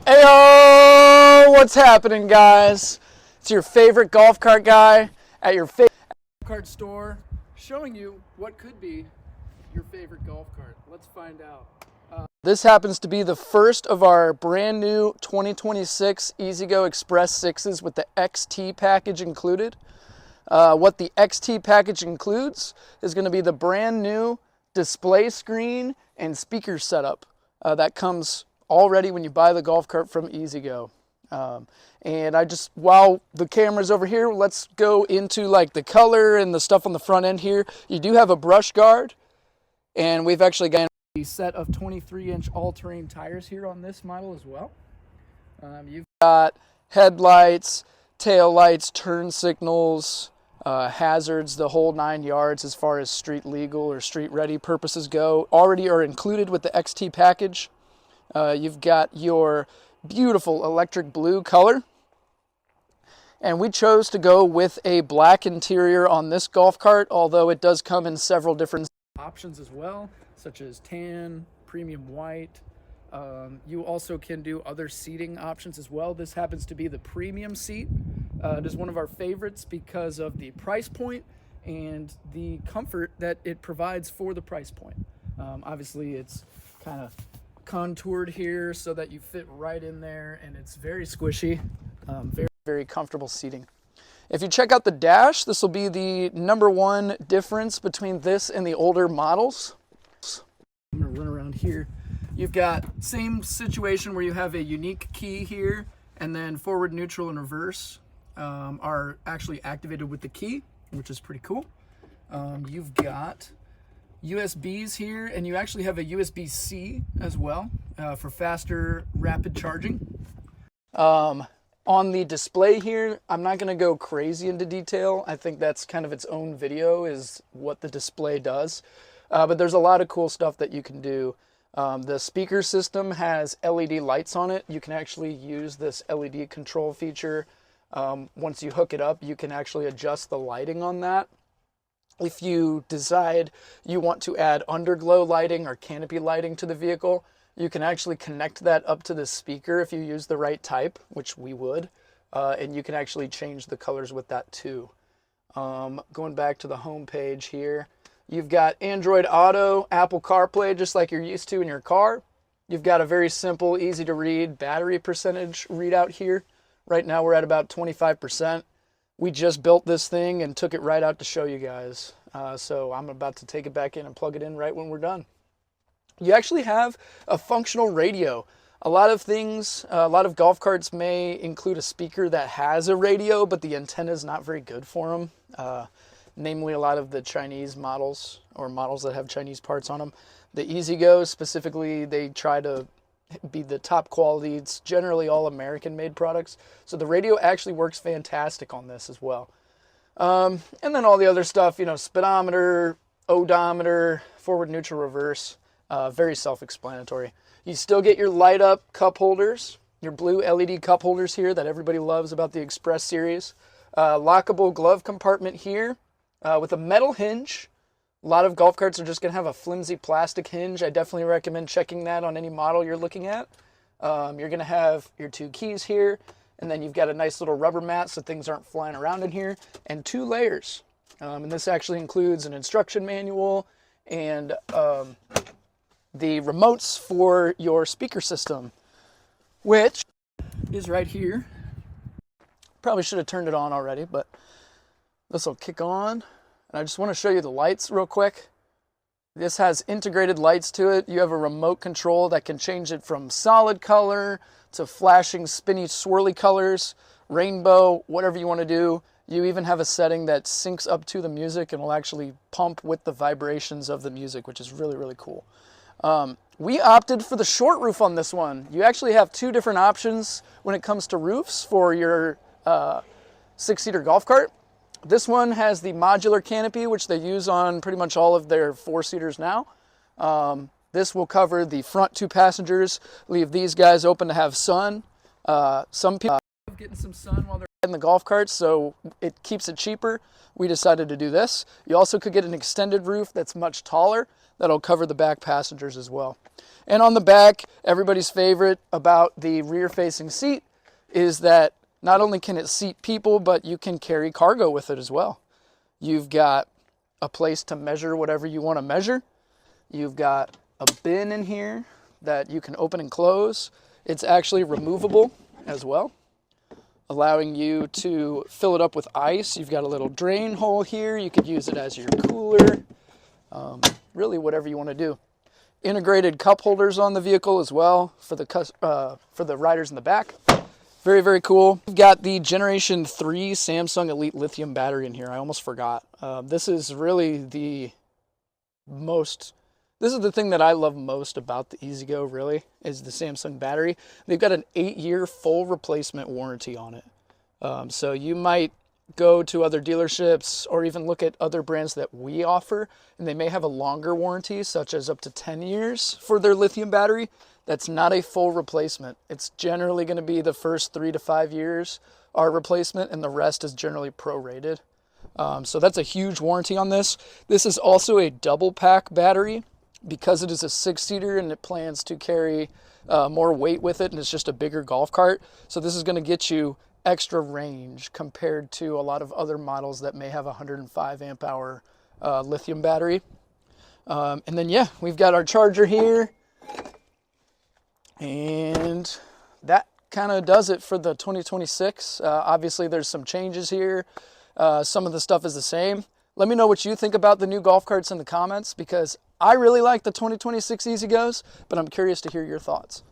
Heyo! What's happening, guys? It's your favorite golf cart guy at your favorite golf cart store, showing you what could be your favorite golf cart. Let's find out. This happens to be the first of our brand new 2026 E-Z-GO Express 6s with the XT package included. What the XT package includes is going to be the brand new display screen and speaker setup that comes already when you buy the golf cart from E-Z-GO. And while the camera's over here, let's go into like the color and the stuff on the front end here. You do have a brush guard, and we've actually got a set of 23-inch all-terrain tires here on this model as well. You've got headlights, tail lights, turn signals, hazards, the whole 9 yards as far as street legal or street ready purposes go. Already are included with the XT package. You've got your beautiful electric blue color. And we chose to go with a black interior on this golf cart, although it does come in several different options as well, such as tan, premium white. You also can do other seating options as well. This happens to be the premium seat. It is one of our favorites because of the price point and the comfort that it provides for the price point. Obviously, it's kind of contoured here so that you fit right in there, and it's very squishy, very, very comfortable seating. If you check out the dash, this will be the #1 difference between this and the older models. I'm going to run around here. You've got same situation where you have a unique key here, and then forward, neutral, and reverse are actually activated with the key, which is pretty cool. You've got USBs here, and you actually have a USB-C as well for faster rapid charging. On the display here, I'm not going to go crazy into detail. I think that's kind of its own video, is what the display does. But there's a lot of cool stuff that you can do. The speaker system has LED lights on it. You can actually use this LED control feature. Once you hook it up, you can actually adjust the lighting on that. If you decide you want to add underglow lighting or canopy lighting to the vehicle, you can actually connect that up to the speaker if you use the right type, which we would, and you can actually change the colors with that too. Going back to the home page here, you've got Android Auto, Apple CarPlay, just like you're used to in your car. You've got a very simple, easy to read battery percentage readout here. Right now we're at about 25%. We just built this thing and took it right out to show you guys. So I'm about to take it back in and plug it in right when we're done. You actually have a functional radio. A lot of golf carts may include a speaker that has a radio, but the antenna is not very good for them. Namely, a lot of the Chinese models, or models that have Chinese parts on them. The E-Z-GO specifically, they try to be the top quality. It's generally all American-made products. So the radio actually works fantastic on this as well. And then all the other stuff, speedometer, odometer, forward, neutral, reverse. Very self-explanatory. You still get your light-up cup holders, your blue LED cup holders here that everybody loves about the Express series. Lockable glove compartment here with a metal hinge. A lot of golf carts are just going to have a flimsy plastic hinge. I definitely recommend checking that on any model you're looking at. You're going to have your 2 keys here, and then you've got a nice little rubber mat so things aren't flying around in here, and 2 layers. And this actually includes an instruction manual and the remotes for your speaker system, which is right here. Probably should have turned it on already, but this will kick on. And I just want to show you the lights real quick. This has integrated lights to it. You have a remote control that can change it from solid color to flashing, spinny, swirly colors, rainbow, whatever you want to do. You even have a setting that syncs up to the music and will actually pump with the vibrations of the music, which is really, really cool. We opted for the short roof on this one. You actually have 2 different options when it comes to roofs for your 6-seater golf cart. This one has the modular canopy, which they use on pretty much all of their 4-seaters now. This will cover the front 2 passengers, leave these guys open to have sun. Some people love getting some sun while they're in the golf cart, so it keeps it cheaper. We decided to do this. You also could get an extended roof that's much taller. that'll cover the back passengers as well. And on the back, everybody's favorite about the rear-facing seat is that not only can it seat people, but you can carry cargo with it as well. You've got a place to measure whatever you want to measure. You've got a bin in here that you can open and close. It's actually removable as well, allowing you to fill it up with ice. You've got a little drain hole here. You could use it as your cooler, really whatever you want to do. Integrated cup holders on the vehicle as well for the riders in the back. Very, very cool. We've got the Generation 3 Samsung Elite lithium battery in here. I almost forgot. This is really this is the thing that I love most about the E-Z-GO, really, is the Samsung battery. They've got an 8-year full replacement warranty on it. So you might go to other dealerships or even look at other brands that we offer, and they may have a longer warranty, such as up to 10 years for their lithium battery. That's not a full replacement. It's generally going to be the first 3 to 5 years are replacement, and the rest is generally prorated. So that's a huge warranty on this. This is also a double pack battery because it is a 6-seater and it plans to carry more weight with it, and it's just a bigger golf cart. So this is going to get you extra range compared to a lot of other models that may have a 105 amp hour lithium battery. And then, yeah, we've got our charger here. And that kind of does it for the 2026. Obviously, there's some changes here. Some of the stuff is the same. Let me know what you think about the new golf carts in the comments, because I really like the 2026 E-Z-GOs, but I'm curious to hear your thoughts.